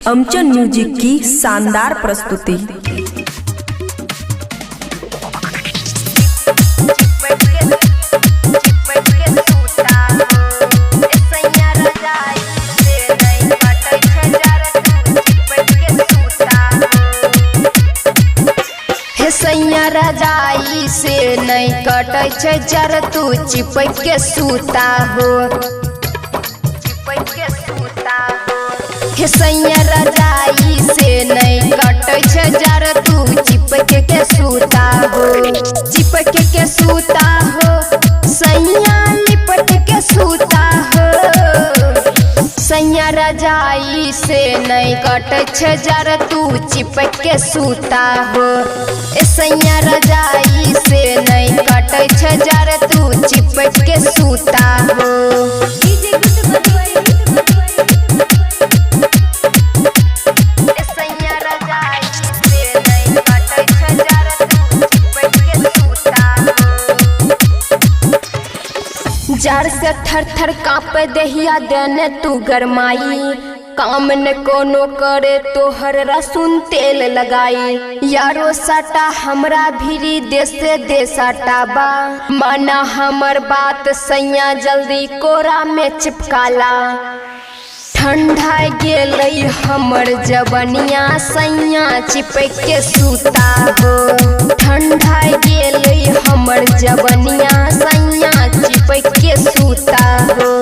अमचन music की शानदार प्रस्तुति। सैया रजाई से नहीं कटे छे जर तू चिपक के सूता हो, चिपक के सूता हो। हे सैया रजाई से नहीं कटे छे जर तू चिपक के सूता हो, चिपक के सूता हो। सैया लिपट के सूता हो, सैया रजाई से नहीं कटे छे जर तू चिपक के सूता हो। सैया रजाई से नहीं कटे छे जर तू चिपक के सूता हो। सैया रजाई से नहीं कटे छे जर तू चिपक के सूता हो। जार से थर थर काँप दहिया देने तू गरमाई, काम न कोनो करे तोहर रसून तेल लगाई। यारो साटा हमरा भीरी देसे दे साटा बा, माना हमर बात सैया जल्दी कोरा में चिपकाला। ठंडा गेलई हमर जवनिया सैया चिपक के सूता हो, ठंडा गेलई हमर जवनिया सैया चिपक के सूता हो।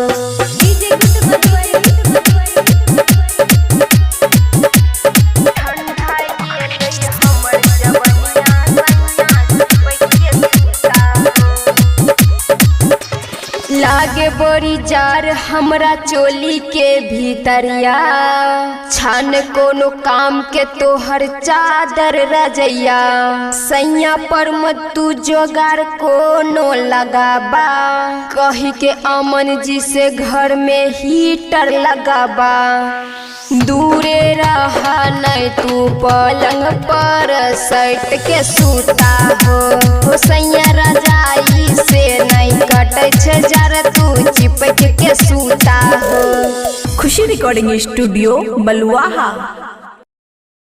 लागे बोरी जार हमरा चोली के भीतरिया, छान कोनो काम के तोहर चादर रजैया। सैया पर मत तू जोगार कोनो लगाबा, कही के अमन जी से घर में हीटर लगाबा। दूरे रहा नहीं तू पलंग पर सट के सूता हो, सैया रजाई से नहीं कटे छे जर तू चिपक के सूता हो। खुशी रिकॉर्डिंग स्टूडियो बलुआहा।